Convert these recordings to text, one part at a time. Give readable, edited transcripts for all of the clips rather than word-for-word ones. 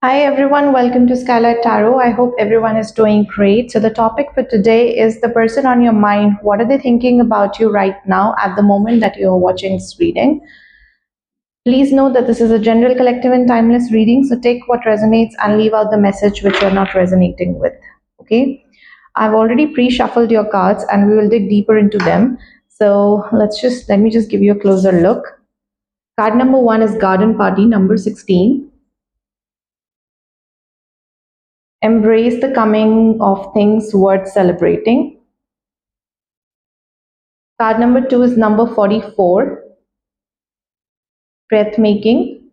Hi everyone, welcome to Skylight Tarot. I hope everyone is doing great. So the topic for today is the person on your mind. What are they thinking about you right now at the moment that you're watching this reading? Please note that this is a general, collective and timeless reading. So take what resonates and leave out the message which you're not resonating with. Okay. I've already pre-shuffled your cards and we will dig deeper into them. So let me just give you a closer look. Card number 1 is Garden Party, number 16. Embrace the coming of things worth celebrating. Card number 2 is number 44, Wresth Making.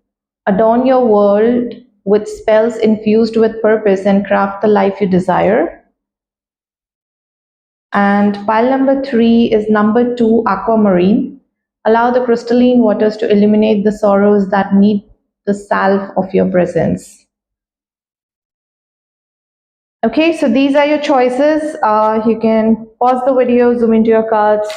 Adorn your world with spells infused with purpose and craft the life you desire. And pile number 3 is number 2, Aquamarine. Allow the crystalline waters to illuminate the sorrows that need the salve of your presence. Okay, so these are your choices. You can pause the video, zoom into your cards.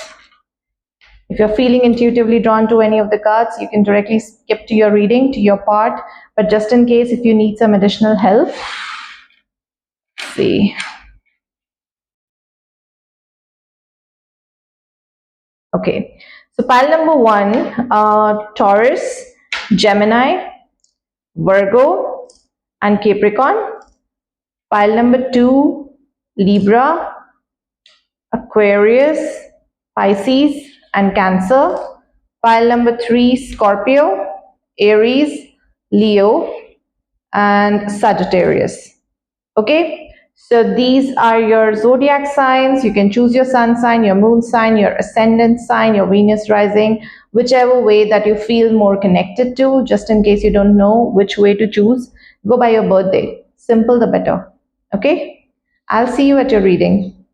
If you're feeling intuitively drawn to any of the cards, you can directly skip to your reading, to your part. But just in case, if you need some additional help, let's see. Okay, so pile number 1, Taurus, Gemini, Virgo, and Capricorn. Pile number 2, Libra, Aquarius, Pisces, and Cancer. Pile number 3, Scorpio, Aries, Leo, and Sagittarius. Okay, so these are your zodiac signs. You can choose your sun sign, your moon sign, your ascendant sign, your Venus rising, whichever way that you feel more connected to. Just in case you don't know which way to choose, go by your birthday. Simple the better. Okay, I'll see you at your reading.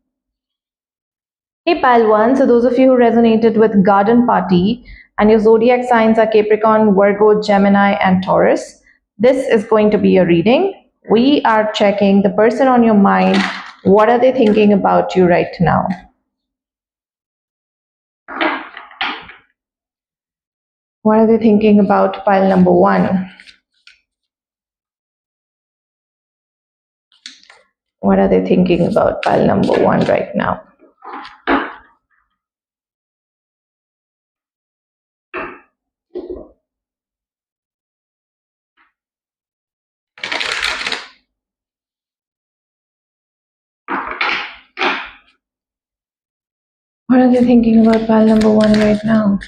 Hey pile 1, so those of you who resonated with Garden Party and your zodiac signs are Capricorn, Virgo, Gemini, and Taurus, this is going to be your reading. We are checking the person on your mind. What are they thinking about you right now? What are they thinking about pile number 1? What are they thinking about pile number 1 right now? What are they thinking about pile number 1 right now?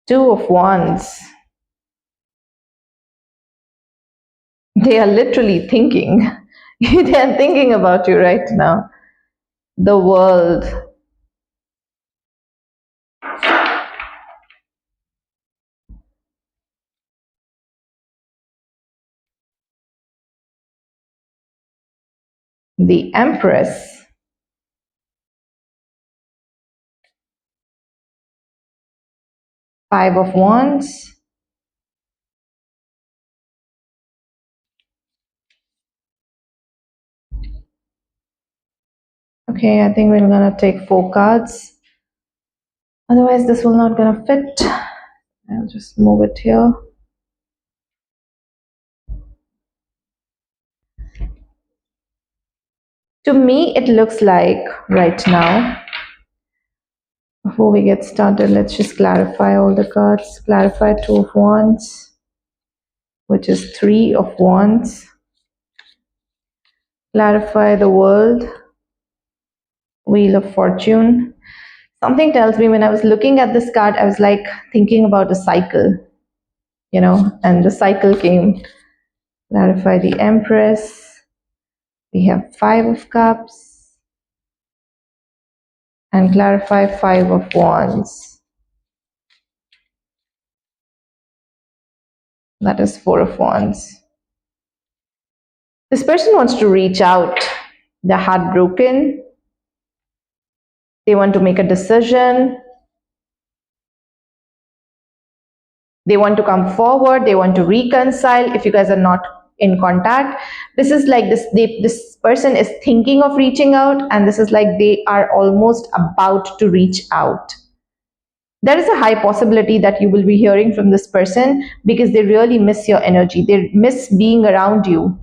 Two of Wands. They are literally thinking. They are thinking about you right now. The World. The Empress. Five of Wands. Okay, I think we're gonna take 4 cards. Otherwise, this will not gonna fit. I'll just move it here. To me, it looks like right now, before we get started, let's just clarify all the cards. Clarify 2 of Wands, which is 3 of Wands. Clarify the World, Wheel of Fortune. Something tells me when I was looking at this card, I was like thinking about a cycle, you know, and the cycle came. Clarify the Empress. We have 5 of Cups. And clarify 5 of Wands. That is 4 of Wands. This person wants to reach out. They're heartbroken. They want to make a decision. They want to come forward. They want to reconcile. If you guys are not in contact. This is like this person is thinking of reaching out, and this is like they are almost about to reach out. There is a high possibility that you will be hearing from this person because they really miss your energy. They miss being around you.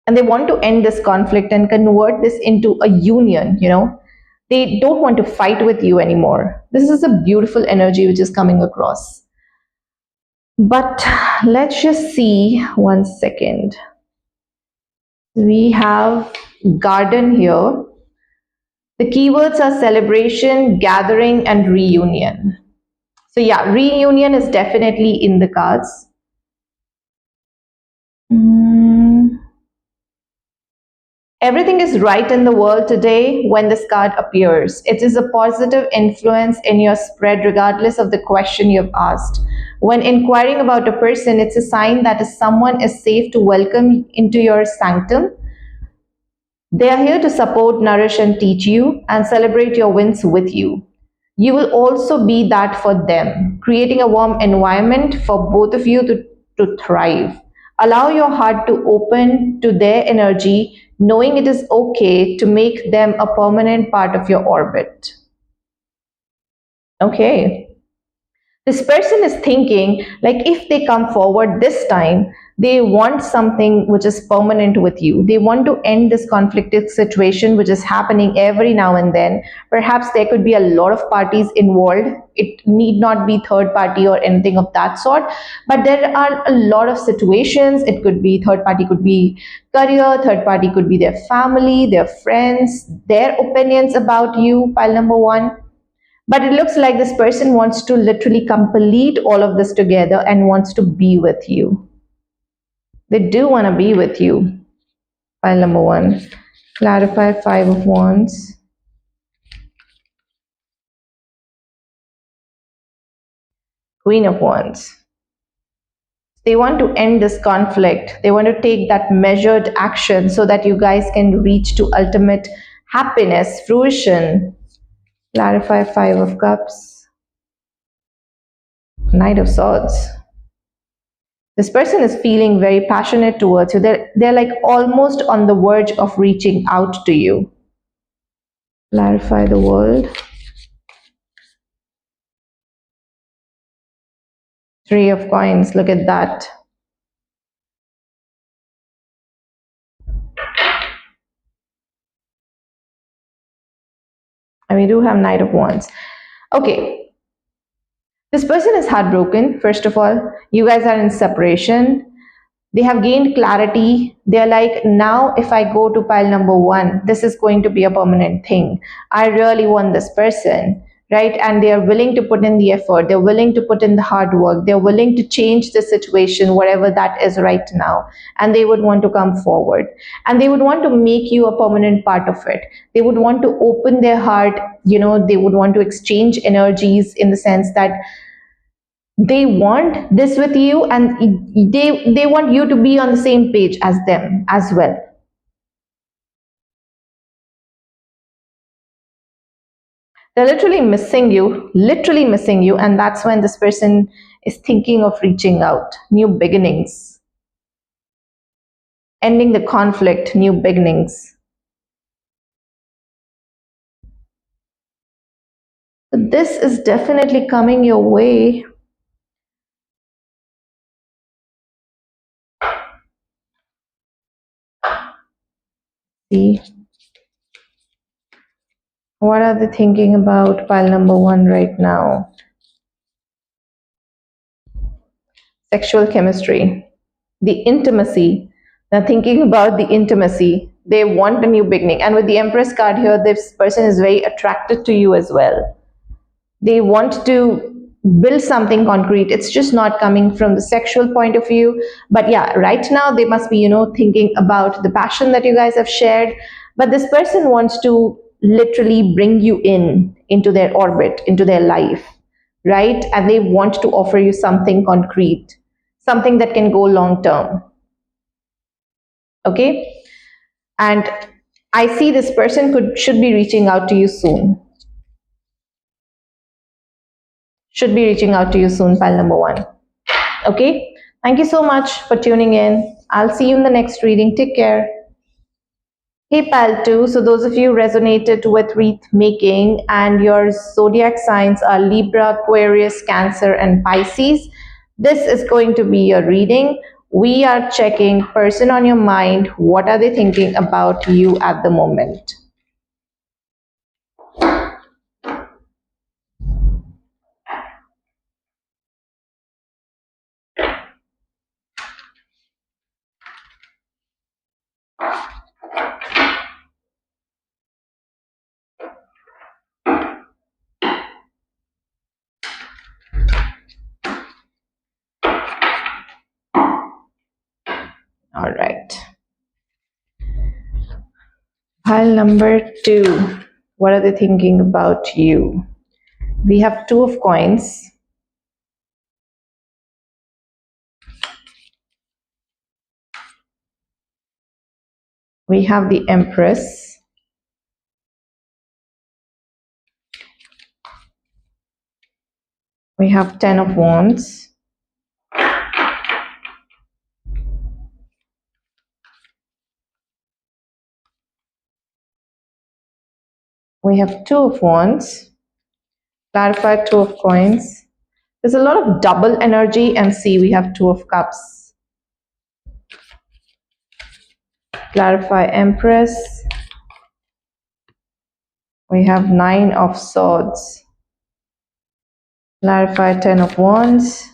And they want to end this conflict and convert this into a union, They don't want to fight with you anymore. This is a beautiful energy which is coming across. But let's just see 1 second. We have garden here. The keywords are celebration, gathering, and reunion. So yeah, reunion is definitely in the cards. Everything is right in the world today when this card appears. It is a positive influence in your spread regardless of the question you've asked. When inquiring about a person, it's a sign that someone is safe to welcome into your sanctum. They are here to support, nourish, and teach you and celebrate your wins with you. You will also be that for them, creating a warm environment for both of you to thrive. Allow your heart to open to their energy, knowing it is okay to make them a permanent part of your orbit. Okay. This person is thinking like if they come forward this time, they want something which is permanent with you. They want to end this conflicted situation which is happening every now and then. Perhaps there could be a lot of parties involved. It need not be third party or anything of that sort, but there are a lot of situations. It could be third party, could be career, third party could be their family, their friends, their opinions about you, pile number one. But it looks like this person wants to literally complete all of this together and wants to be with you. They do want to be with you. File number one. Clarify 5 of Wands. Queen of Wands. They want to end this conflict. They want to take that measured action so that you guys can reach to ultimate happiness, fruition. Clarify 5 of Cups. Knight of Swords. This person is feeling very passionate towards you. They're like almost on the verge of reaching out to you. Clarify the World. 3 of Coins. Look at that. And we do have Knight of Wands. Okay. This person is heartbroken, first of all. You guys are in separation. They have gained clarity. They're like, now if I go to pile number one, this is going to be a permanent thing. I really want this person, right? And they are willing to put in the effort. They're willing to put in the hard work. They're willing to change the situation, whatever that is right now. And they would want to come forward. And they would want to make you a permanent part of it. They would want to open their heart. They would want to exchange energies in the sense that they want this with you, and they want you to be on the same page as them as well. They're literally missing you, and that's when this person is thinking of reaching out. New beginnings, ending the conflict, new beginnings. So this is definitely coming your way. See, what are they thinking about pile number one right now? Sexual chemistry, the intimacy. Now thinking about the intimacy, they want a new beginning. And with the Empress card here, this person is very attracted to you as well. They want to build something concrete. It's just not coming from the sexual point of view. But yeah, right now they must be, thinking about the passion that you guys have shared. But this person wants to literally bring you into their orbit, into their life, right? And they want to offer you something concrete, something that can go long term. Okay? And I see this person should be reaching out to you soon. Should be reaching out to you soon, pile number one. Okay? Thank you so much for tuning in. I'll see you in the next reading. Take care. Hey pal too. So those of you resonated with wreath making and your zodiac signs are Libra, Aquarius, Cancer and Pisces, this is going to be your reading. We are checking person on your mind. What are they thinking about you at the moment? All right. Pile number 2. What are they thinking about you? We have 2 of coins. We have the Empress. We have 10 of Wands. We have 2 of Wands. Clarify 2 of coins. There's a lot of double energy, and see, we have 2 of cups. Clarify Empress. We have 9 of swords. Clarify 10 of wands.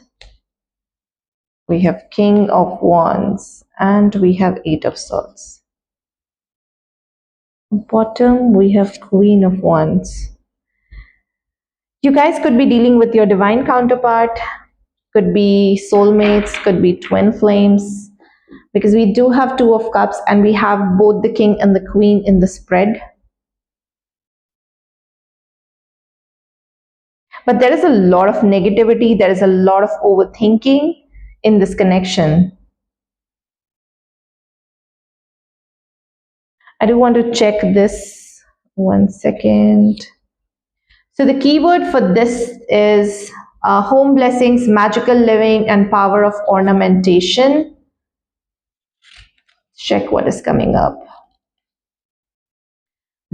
We have King of wands, and we have 8 of swords. Bottom, we have Queen of wands. You guys could be dealing with your divine counterpart, could be soulmates, could be twin flames, because we do have 2 of cups and we have both the king and the queen in the spread. But there is a lot of negativity, there is a lot of overthinking in this connection. I do want to check this 1 second. So the keyword for this is home blessings, magical living, and power of ornamentation. Check what is coming up.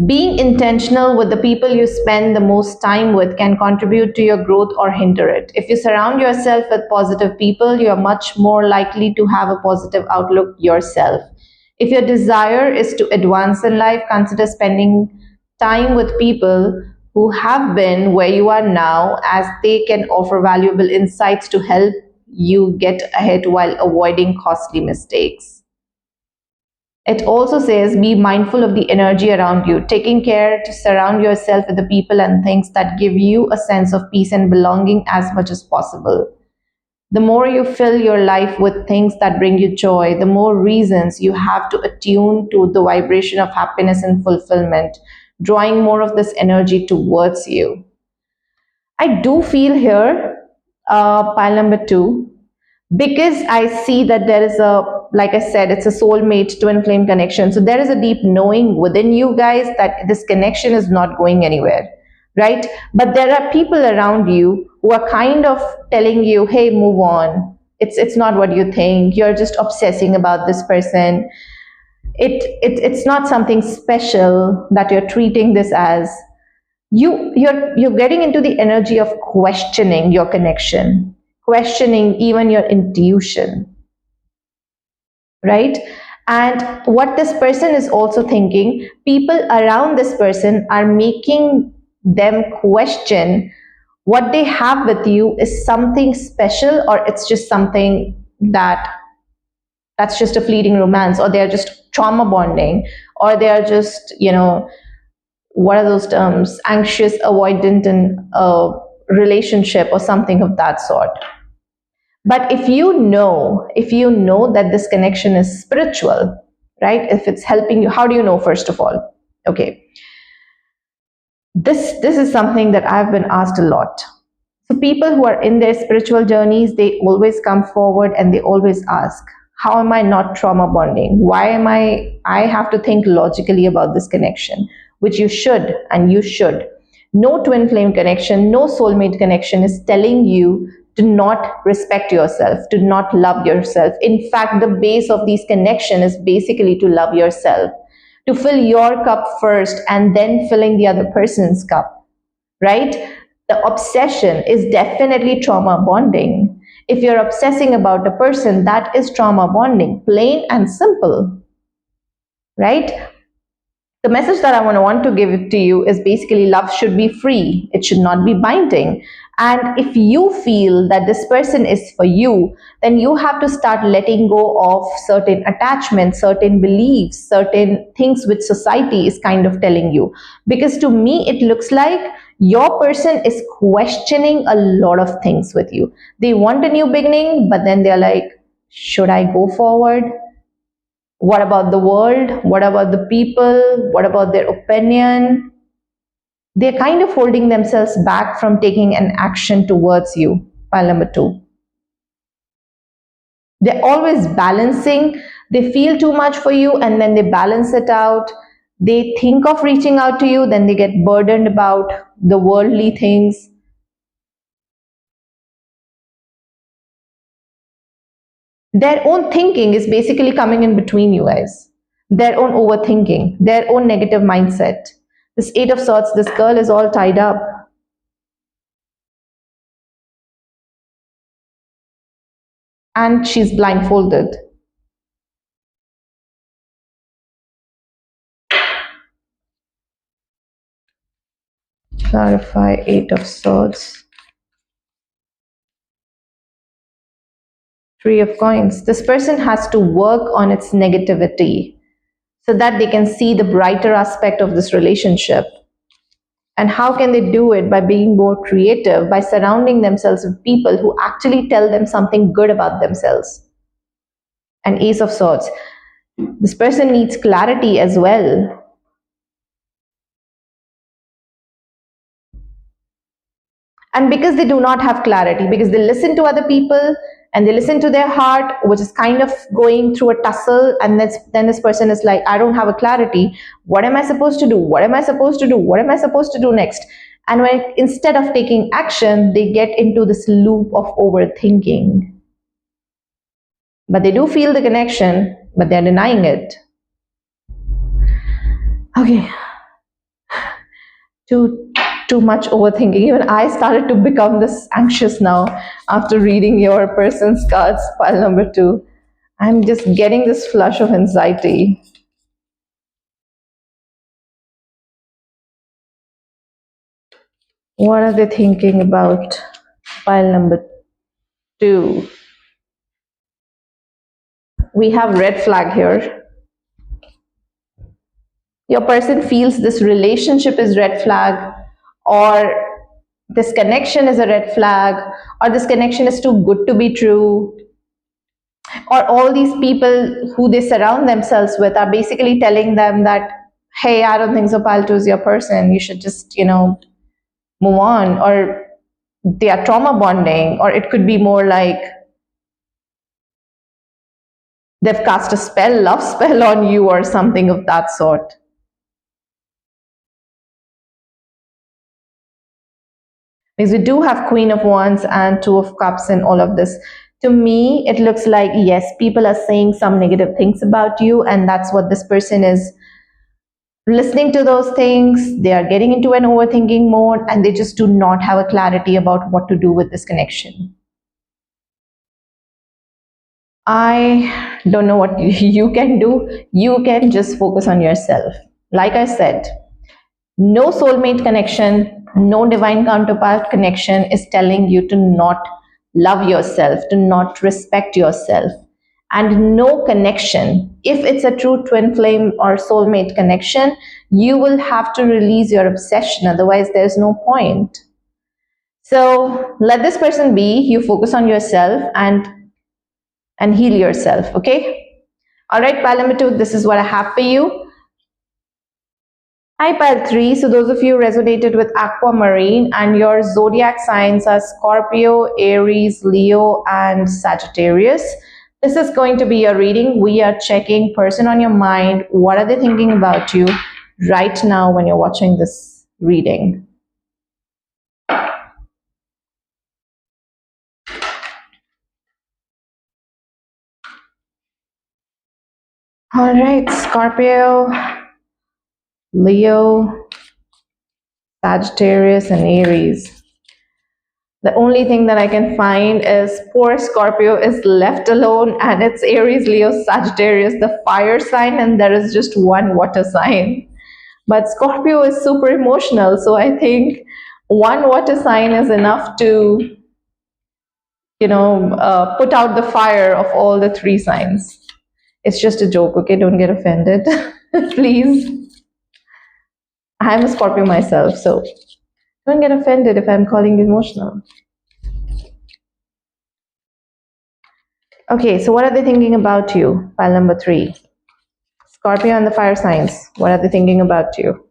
Being intentional with the people you spend the most time with can contribute to your growth or hinder it. If you surround yourself with positive people, you are much more likely to have a positive outlook yourself. If your desire is to advance in life, consider spending time with people who have been where you are now, as they can offer valuable insights to help you get ahead while avoiding costly mistakes. It also says be mindful of the energy around you, taking care to surround yourself with the people and things that give you a sense of peace and belonging as much as possible. The more you fill your life with things that bring you joy, the more reasons you have to attune to the vibration of happiness and fulfillment, drawing more of this energy towards you. I do feel here, pile number 2, because I see that there is a, like I said, it's a soulmate twin flame connection. So there is a deep knowing within you guys that this connection is not going anywhere, right? But there are people around you who are kind of telling you, hey, move on. It's not what you think. You're just obsessing about this person. It's not something special that you're treating this as. You're getting into the energy of questioning your connection, questioning even your intuition, right? And what this person is also thinking, people around this person are making them question what they have with you is something special, or it's just something that's just a fleeting romance, or they're just trauma bonding, or they are just, what are those terms, anxious avoidant in a relationship or something of that sort. But if you know that this connection is spiritual, right? If it's helping you, how do you know, first of all? Okay. This is something that I've been asked a lot. So people who are in their spiritual journeys, they always come forward and they always ask, how am I not trauma bonding? Why am I have to think logically about this connection, which you should, and you should. No twin flame connection, no soulmate connection is telling you to not respect yourself, to not love yourself. In fact, the base of these connection is basically to love yourself, to fill your cup first and then filling the other person's cup, right? The obsession is definitely trauma bonding. If you're obsessing about a person, that is trauma bonding, plain and simple, right? The message that I want to give it to you is basically love should be free. It should not be binding. And if you feel that this person is for you, then you have to start letting go of certain attachments, certain beliefs, certain things which society is kind of telling you. Because to me, it looks like your person is questioning a lot of things with you. They want a new beginning, but then they're like, should I go forward? What about the world? What about the people? What about their opinion? They're kind of holding themselves back from taking an action towards you. Pile number 2. They're always balancing. They feel too much for you and then they balance it out. They think of reaching out to you, then they get burdened about the worldly things. Their own thinking is basically coming in between you guys. Their own overthinking, their own negative mindset. This 8 of Swords, this girl is all tied up. And she's blindfolded. Clarify 8 of Swords. 3 of Coins. This person has to work on its negativity so that they can see the brighter aspect of this relationship. And how can they do it? By being more creative, by surrounding themselves with people who actually tell them something good about themselves. And Ace of Swords. This person needs clarity as well. And because they do not have clarity, because they listen to other people and they listen to their heart, which is kind of going through a tussle, and then this person is like, I don't have a clarity. What am I supposed to do? What am I supposed to do? What am I supposed to do next? And when instead of taking action, they get into this loop of overthinking. But they do feel the connection, but they're denying it. Okay. Too much overthinking. Even I started to become this anxious now after reading your person's cards, pile number 2. I'm just getting this flush of anxiety. What are they thinking about? Pile number 2. We have red flag here. Your person feels this relationship is red flag, or this connection is a red flag, or this connection is too good to be true, or all these people who they surround themselves with are basically telling them that, hey, I don't think so, Paltu is your person, you should just, move on, or they are trauma bonding, or it could be more like they've cast a spell, love spell on you or something of that sort. Because we do have Queen of Wands and Two of Cups in all of this. To me, it looks like, yes, people are saying some negative things about you, and that's what this person is listening to those things. They are getting into an overthinking mode, and they just do not have a clarity about what to do with this connection. I don't know what you can do. You can just focus on yourself. Like I said, no soulmate connection, no divine counterpart connection is telling you to not love yourself, to not respect yourself. And no connection, if it's a true twin flame or soulmate connection, you will have to release your obsession, otherwise there's no point. So let this person be, you focus on yourself and heal yourself, okay? All right, pile number 2, this is what I have for you. Hi, pile 3. So those of you resonated with Aquamarine, and your zodiac signs are Scorpio, Aries, Leo, and Sagittarius. This is going to be your reading. We are checking person on your mind. What are they thinking about you right now when you're watching this reading? All right, Scorpio, Leo, Sagittarius, and Aries. The only thing that I can find is poor Scorpio is left alone, and it's Aries, Leo, Sagittarius, the fire sign, and there is just one water sign. But Scorpio is super emotional, so I think one water sign is enough to, put out the fire of all the three signs. It's just a joke, okay? Don't get offended, please. I'm a Scorpio myself, so don't get offended if I'm calling you emotional. Okay, so what are they thinking about you? Pile number 3. Scorpio and the fire signs. What are they thinking about you?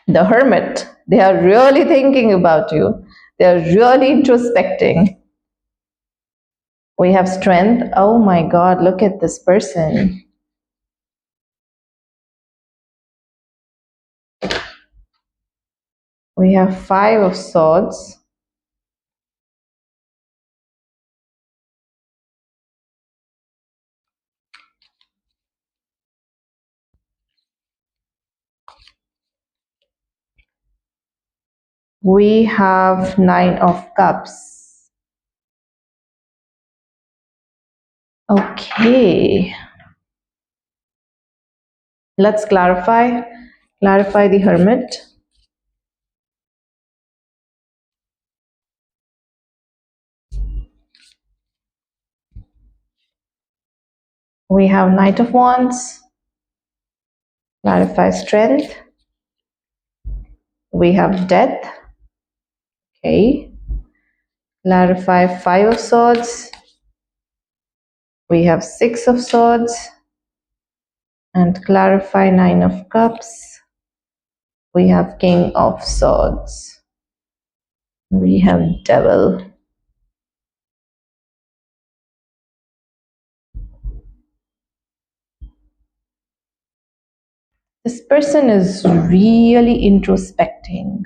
The Hermit. They are really thinking about you. They are really introspecting. We have Strength. Oh my God, look at this person. We have 5 of Swords. We have 9 of Cups. Okay. Let's clarify. Clarify the Hermit. We have Knight of Wands. Clarify Strength. We have Death. Okay. Clarify 5 of Swords. We have 6 of Swords. And clarify 9 of Cups. We have King of Swords. We have Devil. This person is really introspecting,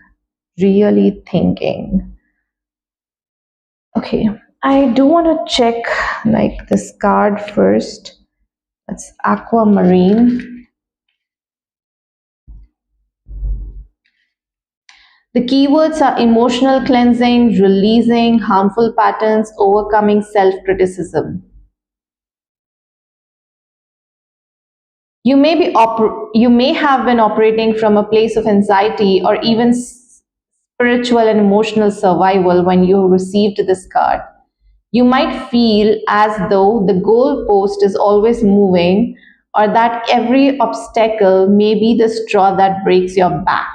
really thinking. Okay, I do want to check like this card first. That's Aquamarine. The keywords are emotional cleansing, releasing harmful patterns, overcoming self-criticism. You may have been operating from a place of anxiety or even spiritual and emotional survival when you received this card. You might feel as though the goalpost is always moving or that every obstacle may be the straw that breaks your back.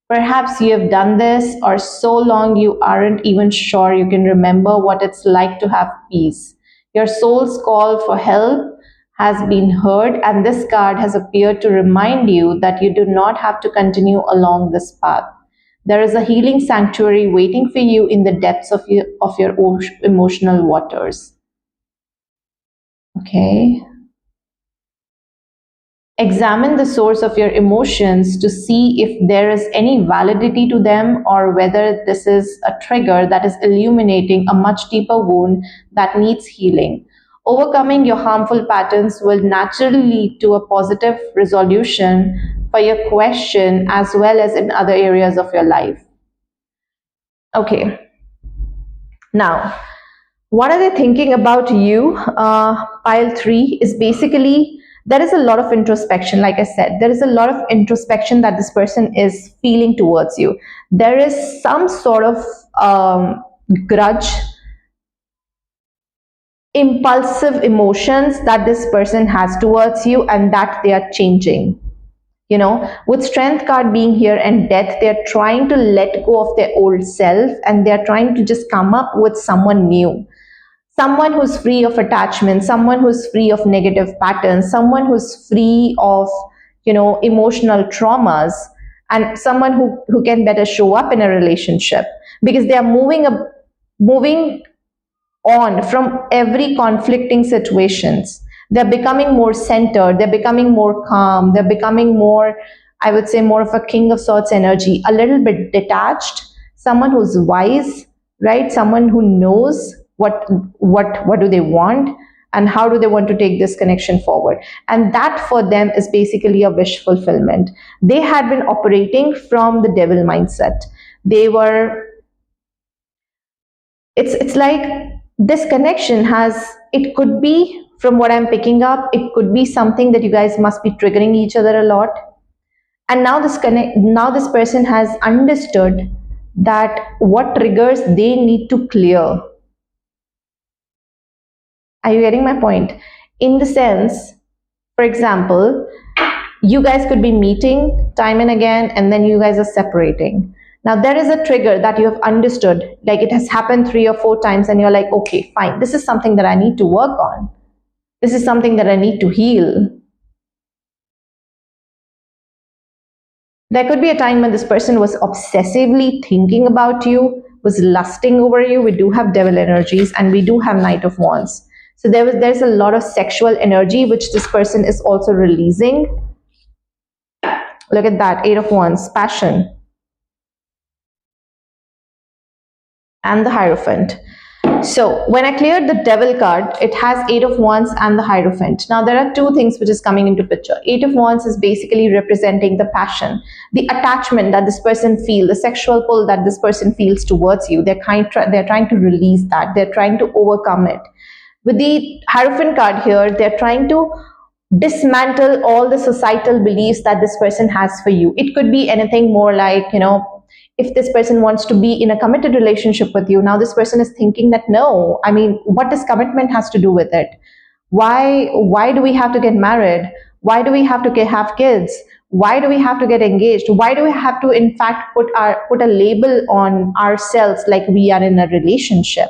Perhaps you have done this or so long you aren't even sure you can remember what it's like to have peace. Your soul's call for help has been heard, and this card has appeared to remind you that you do not have to continue along this path. There is a healing sanctuary waiting for you in the depths of your emotional waters. Okay. Examine the source of your emotions to see if there is any validity to them or whether this is a trigger that is illuminating a much deeper wound that needs healing. Overcoming your harmful patterns will naturally lead to a positive resolution for your question as well as in other areas of your life. Okay. Now, what are they thinking about you? Pile 3 is basically there is a lot of introspection. Like I said, there is a lot of introspection that this person is feeling towards you. There is some sort of grudge, impulsive emotions that this person has towards you and that they are changing. With Strength card being here and Death, they're trying to let go of their old self and they're trying to just come up with someone new. Someone who's free of attachment, someone who's free of negative patterns, someone who's free of, emotional traumas, and someone who can better show up in a relationship because they are moving on from every conflicting situations. They're becoming more centered, they're becoming more calm, they're becoming more, I would say, more of a King of Swords energy, a little bit detached, someone who's wise, right? Someone who knows what do they want, and how do they want to take this connection forward. And that for them is basically a wish fulfillment. They had been operating from the devil mindset. They were, it's like this connection has, it could be, from what I'm picking up, it could be something that you guys must be triggering each other a lot. And now now this person has understood that what triggers they need to clear. Are you getting my point? In the sense, for example, you guys could be meeting time and again, and then you guys are separating. Now there is a trigger that you have understood, like it has happened 3 or 4 times, and you're like, okay, fine, this is something that I need to work on. This is something that I need to heal. There could be a time when this person was obsessively thinking about you, was lusting over you. We do have devil energies, and we do have Knight of Wands. So there's a lot of sexual energy which this person is also releasing. Look at that, 8 of Wands, passion. And the Hierophant. So when I cleared the Devil card, it has 8 of Wands and the Hierophant. Now there are two things which is coming into picture. 8 of Wands is basically representing the passion, the attachment that this person feels, the sexual pull that this person feels towards you. They're trying to release that. They're trying to overcome it. With the Hierophant card here, they're trying to dismantle all the societal beliefs that this person has for you. It could be anything more like, if this person wants to be in a committed relationship with you, now this person is thinking that, no, I mean, what does commitment has to do with it? Why do we have to get married? Why do we have to have kids? Why do we have to get engaged? Why do we have to, in fact, put a label on ourselves like we are in a relationship?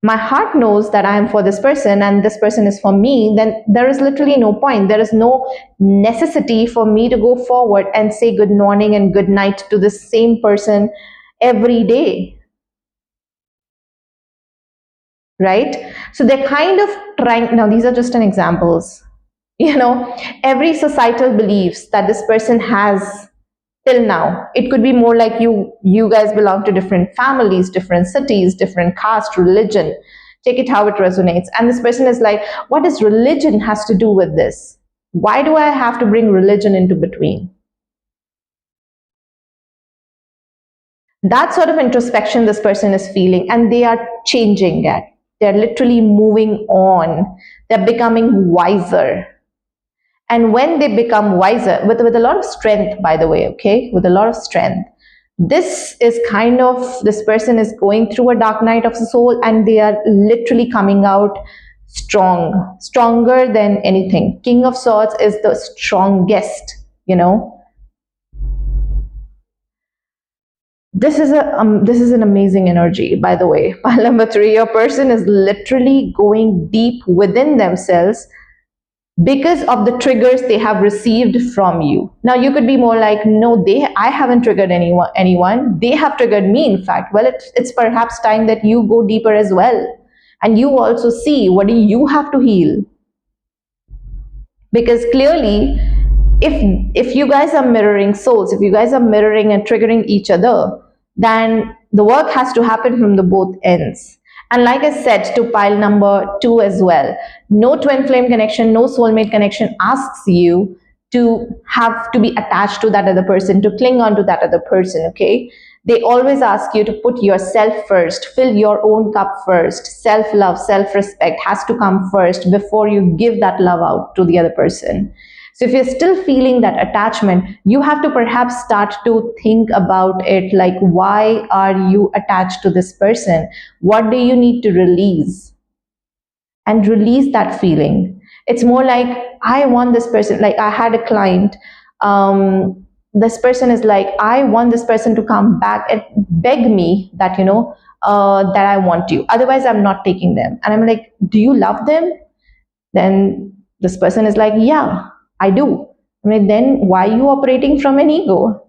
My heart knows that I am for this person and this person is for me, then there is literally no point. There is no necessity for me to go forward and say good morning and good night to the same person every day. Right? So they're kind of trying, now these are just an examples. Every societal beliefs that this person has till now, it could be more like you guys belong to different families, different cities, different caste, religion, take it how it resonates, and this person is like, what does religion has to do with this? Why do I have to bring religion into between? That sort of introspection this person is feeling, and they are changing it. They're literally moving on. They're becoming wiser. And when they become wiser, with a lot of strength, by the way, okay, with a lot of strength, this is kind of, this person is going through a dark night of the soul, and they are literally coming out stronger than anything. King of Swords is the strongest, This is an amazing energy, by the way. Pile number 3, your person is literally going deep within themselves because of the triggers they have received from you. Now you could be more like, no, I haven't triggered anyone. They have triggered me, in fact. Well, it's perhaps time that you go deeper as well. And you also see, what do you have to heal? Because clearly, if you guys are mirroring souls, if you guys are mirroring and triggering each other, then the work has to happen from the both ends. And like I said to pile number 2 as well, no twin flame connection, no soulmate connection asks you to have to be attached to that other person, to cling on to that other person, okay? They always ask you to put yourself first, fill your own cup first. Self-love, self-respect has to come first before you give that love out to the other person. So if you're still feeling that attachment, you have to perhaps start to think about it, like, why are you attached to this person? What do you need to release? And release that feeling. It's more like, I want this person, like I had a client, this person is like, I want this person to come back and beg me that, that I want you. Otherwise, I'm not taking them. And I'm like, do you love them? Then this person is like, yeah, I do. I mean, then why are you operating from an ego?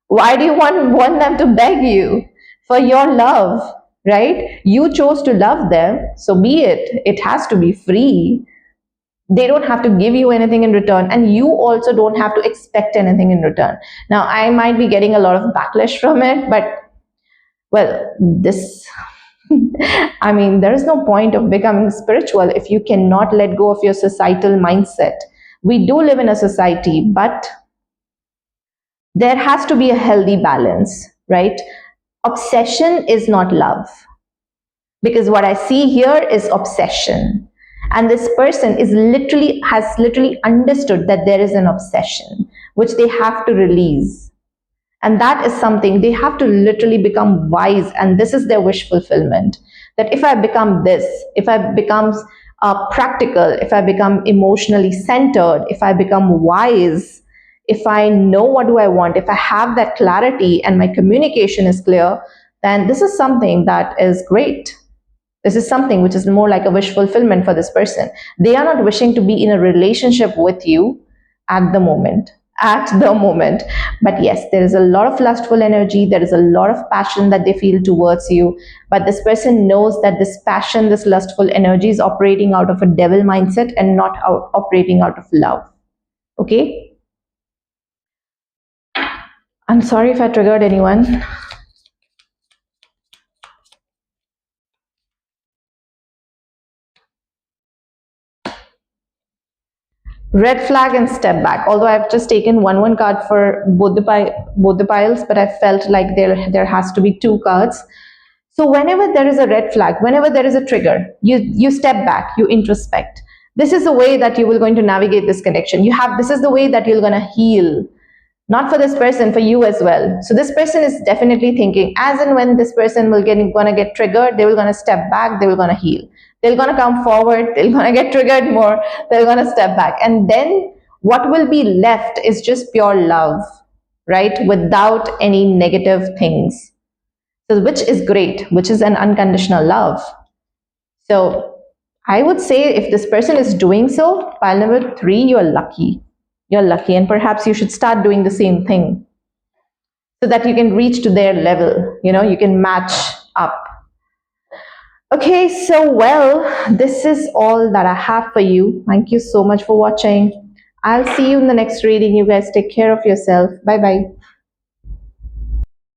Why do you want them to beg you for your love, right? You chose to love them, so be it. It has to be free. They don't have to give you anything in return, and you also don't have to expect anything in return. Now, I might be getting a lot of backlash from it, but well, this I mean, there is no point of becoming spiritual if you cannot let go of your societal mindset. We do live in a society, but there has to be a healthy balance, right? Obsession is not love, because what I see here is obsession. And this person is literally has literally understood that there is an obsession which they have to release, and that is something they have to literally become wise, and this is their wish fulfillment, that if I become this, if I become practical, if I become emotionally centered, if I become wise, if I know what do I want, if I have that clarity and my communication is clear, then this is something that is great. This is something which is more like a wish fulfillment for this person. They are not wishing to be in a relationship with you at the moment. At the moment. But yes, there is a lot of lustful energy. There is a lot of passion that they feel towards you. But this person knows that this passion, this lustful energy is operating out of a devil mindset and not operating out of love. Okay? I'm sorry if I triggered anyone. Red flag and step back. Although I've just taken one card for both the piles, but I felt like there has to be two cards. So whenever there is a red flag, whenever there is a trigger, you step back, you introspect. This is the way that you will going to navigate this connection. This is the way that you're going to heal, not for this person, for you as well. So this person is definitely thinking, as and when this person gonna get triggered, they will gonna step back, they will gonna heal. They're gonna come forward, they're gonna get triggered more, they're gonna step back. And then what will be left is just pure love, right? Without any negative things. So which is great, which is an unconditional love. So I would say if this person is doing so, pile number 3, you're lucky. You're lucky, and perhaps you should start doing the same thing so that you can reach to their level. You can match up. Okay, so well, this is all that I have for you. Thank you so much for watching. I'll see you in the next reading. You guys take care of yourself. Bye bye.